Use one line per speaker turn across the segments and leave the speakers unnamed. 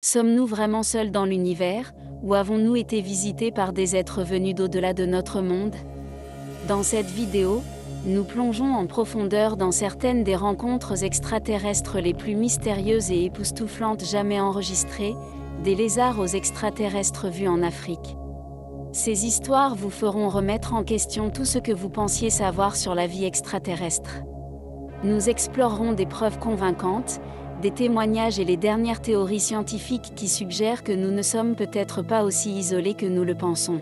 Sommes-nous vraiment seuls dans l'univers, ou avons-nous été visités par des êtres venus d'au-delà de notre monde? Dans cette vidéo, nous plongeons en profondeur dans certaines des rencontres extraterrestres les plus mystérieuses et époustouflantes jamais enregistrées, des lézards aux extraterrestres vus en Afrique. Ces histoires vous feront remettre en question tout ce que vous pensiez savoir sur la vie extraterrestre. Nous explorerons des preuves convaincantes, des témoignages et les dernières théories scientifiques qui suggèrent que nous ne sommes peut-être pas aussi isolés que nous le pensons.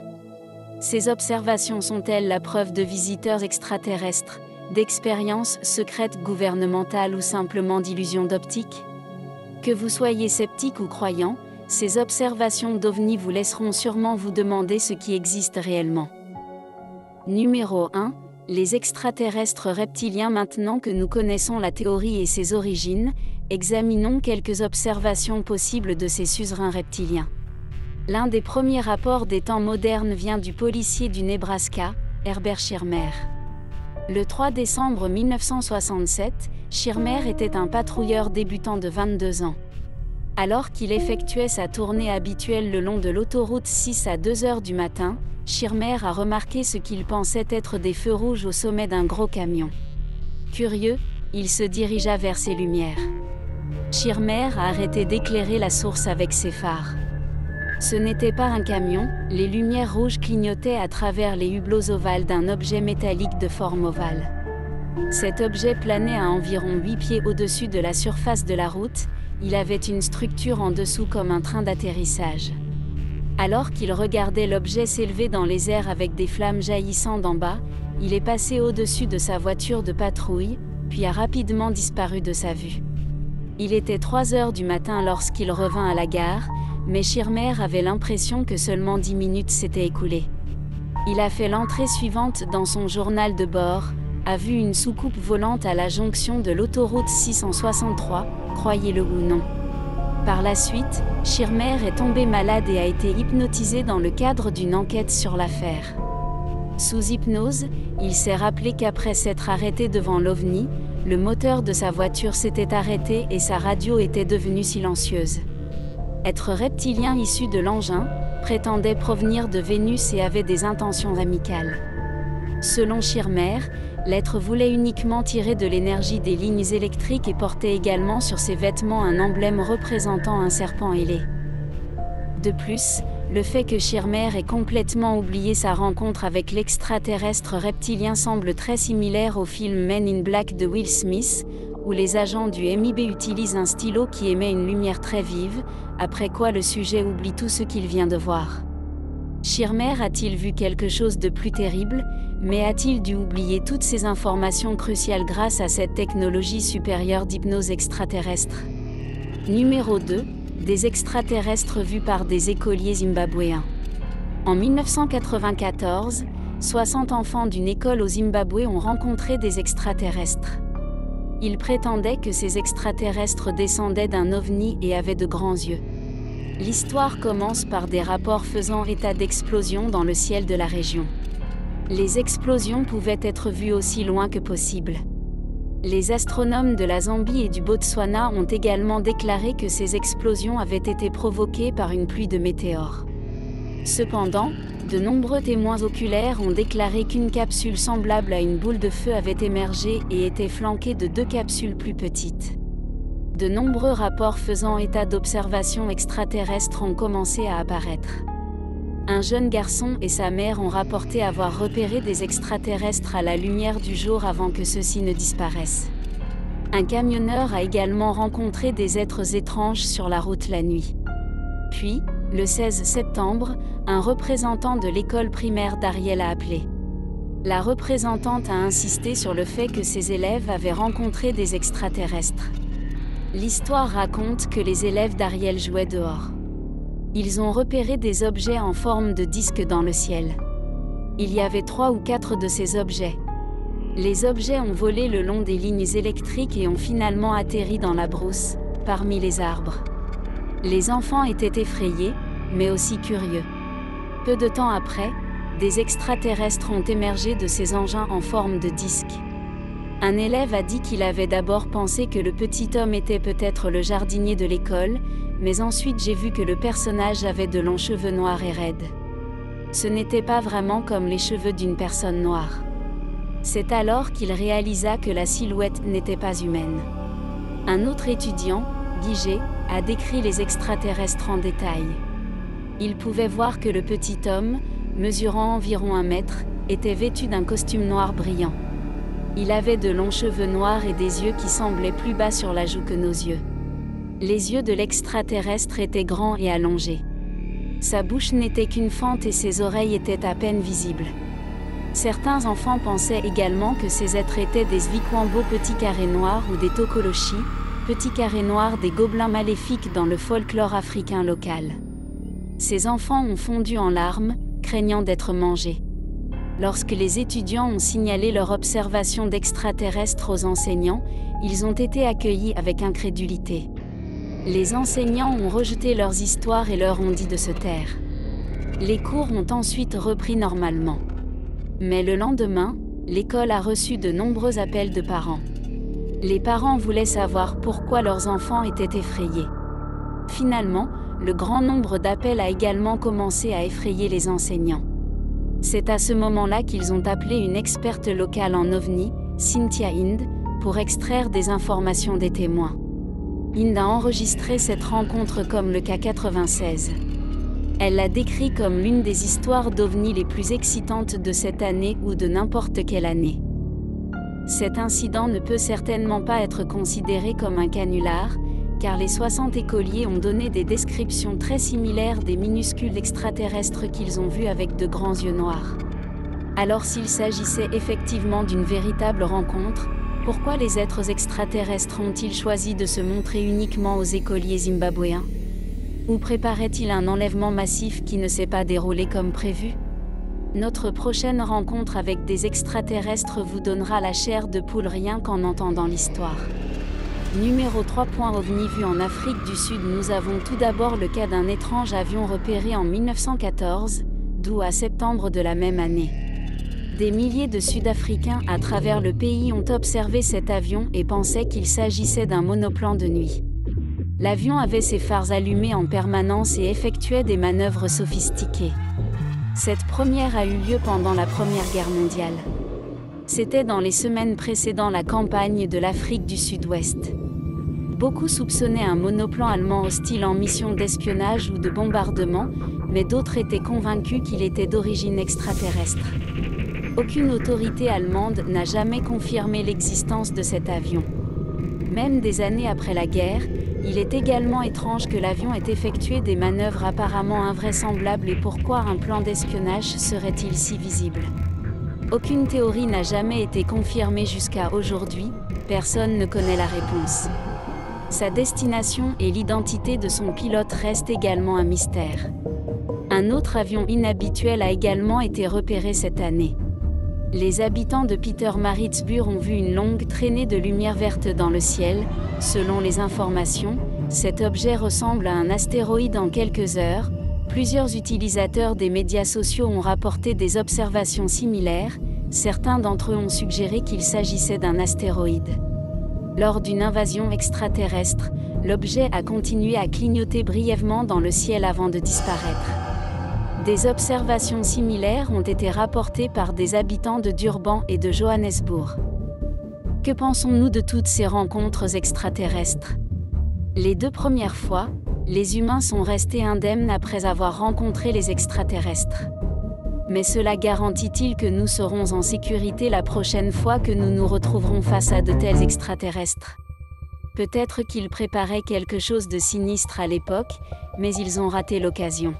Ces observations sont-elles la preuve de visiteurs extraterrestres, d'expériences secrètes gouvernementales ou simplement d'illusions d'optique? Que vous soyez sceptique ou croyant, ces observations d'OVNI vous laisseront sûrement vous demander ce qui existe réellement. Numéro 1. Les extraterrestres reptiliens. Maintenant que nous connaissons la théorie et ses origines, examinons quelques observations possibles de ces suzerains reptiliens. L'un des premiers rapports des temps modernes vient du policier du Nebraska, Herbert Schirmer. Le 3 décembre 1967, Schirmer était un patrouilleur débutant de 22 ans. Alors qu'il effectuait sa tournée habituelle le long de l'autoroute 6 à 2 h du matin, Schirmer a remarqué ce qu'il pensait être des feux rouges au sommet d'un gros camion. Curieux, il se dirigea vers ces lumières. Schirmer a arrêté d'éclairer la source avec ses phares. Ce n'était pas un camion, les lumières rouges clignotaient à travers les hublots ovales d'un objet métallique de forme ovale. Cet objet planait à environ 8 pieds au-dessus de la surface de la route, il avait une structure en dessous comme un train d'atterrissage. Alors qu'il regardait l'objet s'élever dans les airs avec des flammes jaillissant d'en bas, il est passé au-dessus de sa voiture de patrouille, puis a rapidement disparu de sa vue. Il était 3 h du matin lorsqu'il revint à la gare, mais Schirmer avait l'impression que seulement 10 minutes s'étaient écoulées. Il a fait l'entrée suivante dans son journal de bord, a vu une soucoupe volante à la jonction de l'autoroute 663, croyez-le ou non. Par la suite, Schirmer est tombé malade et a été hypnotisé dans le cadre d'une enquête sur l'affaire. Sous hypnose, il s'est rappelé qu'après s'être arrêté devant l'OVNI, le moteur de sa voiture s'était arrêté et sa radio était devenue silencieuse. Être reptilien issu de l'engin, prétendait provenir de Vénus et avait des intentions amicales. Selon Schirmer, l'être voulait uniquement tirer de l'énergie des lignes électriques et portait également sur ses vêtements un emblème représentant un serpent ailé. De plus, le fait que Schirmer ait complètement oublié sa rencontre avec l'extraterrestre reptilien semble très similaire au film Men in Black de Will Smith, où les agents du MIB utilisent un stylo qui émet une lumière très vive, après quoi le sujet oublie tout ce qu'il vient de voir. Schirmer a-t-il vu quelque chose de plus terrible, mais a-t-il dû oublier toutes ces informations cruciales grâce à cette technologie supérieure d'hypnose extraterrestre? Numéro 2. Des extraterrestres vus par des écoliers zimbabwéens. En 1994, 60 enfants d'une école au Zimbabwe ont rencontré des extraterrestres. Ils prétendaient que ces extraterrestres descendaient d'un ovni et avaient de grands yeux. L'histoire commence par des rapports faisant état d'explosions dans le ciel de la région. Les explosions pouvaient être vues aussi loin que possible. Les astronomes de la Zambie et du Botswana ont également déclaré que ces explosions avaient été provoquées par une pluie de météores. Cependant, de nombreux témoins oculaires ont déclaré qu'une capsule semblable à une boule de feu avait émergé et était flanquée de 2 capsules plus petites. De nombreux rapports faisant état d'observations extraterrestres ont commencé à apparaître. Un jeune garçon et sa mère ont rapporté avoir repéré des extraterrestres à la lumière du jour avant que ceux-ci ne disparaissent. Un camionneur a également rencontré des êtres étranges sur la route la nuit. Puis, le 16 septembre, un représentant de l'école primaire d'Ariel a appelé. La représentante a insisté sur le fait que ses élèves avaient rencontré des extraterrestres. L'histoire raconte que les élèves d'Ariel jouaient dehors. Ils ont repéré des objets en forme de disque dans le ciel. Il y avait 3 ou 4 de ces objets. Les objets ont volé le long des lignes électriques et ont finalement atterri dans la brousse, parmi les arbres. Les enfants étaient effrayés, mais aussi curieux. Peu de temps après, des extraterrestres ont émergé de ces engins en forme de disque. Un élève a dit qu'il avait d'abord pensé que le petit homme était peut-être le jardinier de l'école, mais ensuite j'ai vu que le personnage avait de longs cheveux noirs et raides. Ce n'était pas vraiment comme les cheveux d'une personne noire. C'est alors qu'il réalisa que la silhouette n'était pas humaine. Un autre étudiant, Guy G, a décrit les extraterrestres en détail. Il pouvait voir que le petit homme, mesurant environ 1 mètre, était vêtu d'un costume noir brillant. Il avait de longs cheveux noirs et des yeux qui semblaient plus bas sur la joue que nos yeux. Les yeux de l'extraterrestre étaient grands et allongés. Sa bouche n'était qu'une fente et ses oreilles étaient à peine visibles. Certains enfants pensaient également que ces êtres étaient des Zvikwambo petits carrés noirs ou des Tokoloshi, petits carrés noirs des gobelins maléfiques dans le folklore africain local. Ces enfants ont fondu en larmes, craignant d'être mangés. Lorsque les étudiants ont signalé leur observation d'extraterrestres aux enseignants, ils ont été accueillis avec incrédulité. Les enseignants ont rejeté leurs histoires et leur ont dit de se taire. Les cours ont ensuite repris normalement. Mais le lendemain, l'école a reçu de nombreux appels de parents. Les parents voulaient savoir pourquoi leurs enfants étaient effrayés. Finalement, le grand nombre d'appels a également commencé à effrayer les enseignants. C'est à ce moment-là qu'ils ont appelé une experte locale en OVNI, Cynthia Hind, pour extraire des informations des témoins. Hind a enregistré cette rencontre comme le cas 96. Elle l'a décrit comme l'une des histoires d'OVNI les plus excitantes de cette année ou de n'importe quelle année. Cet incident ne peut certainement pas être considéré comme un canular, car les 60 écoliers ont donné des descriptions très similaires des minuscules extraterrestres qu'ils ont vus avec de grands yeux noirs. Alors s'il s'agissait effectivement d'une véritable rencontre, pourquoi les êtres extraterrestres ont-ils choisi de se montrer uniquement aux écoliers zimbabwéens? Ou préparaient-ils un enlèvement massif qui ne s'est pas déroulé comme prévu? Notre prochaine rencontre avec des extraterrestres vous donnera la chair de poule rien qu'en entendant l'histoire. Numéro 3. OVNI vu en Afrique du Sud. Nous avons tout d'abord le cas d'un étrange avion repéré en 1914, d'août à septembre de la même année. Des milliers de Sud-Africains à travers le pays ont observé cet avion et pensaient qu'il s'agissait d'un monoplan de nuit. L'avion avait ses phares allumés en permanence et effectuait des manœuvres sophistiquées. Cette première a eu lieu pendant la Première Guerre mondiale. C'était dans les semaines précédant la campagne de l'Afrique du Sud-Ouest. Beaucoup soupçonnaient un monoplan allemand hostile en mission d'espionnage ou de bombardement, mais d'autres étaient convaincus qu'il était d'origine extraterrestre. Aucune autorité allemande n'a jamais confirmé l'existence de cet avion. Même des années après la guerre, il est également étrange que l'avion ait effectué des manœuvres apparemment invraisemblables et pourquoi un plan d'espionnage serait-il si visible? Aucune théorie n'a jamais été confirmée jusqu'à aujourd'hui, personne ne connaît la réponse. Sa destination et l'identité de son pilote restent également un mystère. Un autre avion inhabituel a également été repéré cette année. Les habitants de Pietermaritzburg ont vu une longue traînée de lumière verte dans le ciel. Selon les informations, cet objet ressemble à un astéroïde en quelques heures. Plusieurs utilisateurs des médias sociaux ont rapporté des observations similaires. Certains d'entre eux ont suggéré qu'il s'agissait d'un astéroïde. Lors d'une invasion extraterrestre, l'objet a continué à clignoter brièvement dans le ciel avant de disparaître. Des observations similaires ont été rapportées par des habitants de Durban et de Johannesburg. Que pensons-nous de toutes ces rencontres extraterrestres? Les 2 premières fois, les humains sont restés indemnes après avoir rencontré les extraterrestres. Mais cela garantit-il que nous serons en sécurité la prochaine fois que nous nous retrouverons face à de tels extraterrestres? Peut-être qu'ils préparaient quelque chose de sinistre à l'époque, mais ils ont raté l'occasion.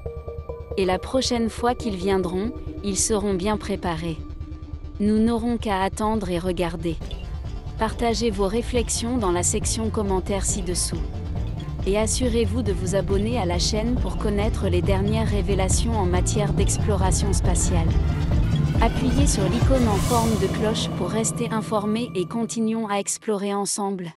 Et la prochaine fois qu'ils viendront, ils seront bien préparés. Nous n'aurons qu'à attendre et regarder. Partagez vos réflexions dans la section commentaires ci-dessous. Et assurez-vous de vous abonner à la chaîne pour connaître les dernières révélations en matière d'exploration spatiale. Appuyez sur l'icône en forme de cloche pour rester informé et continuons à explorer ensemble.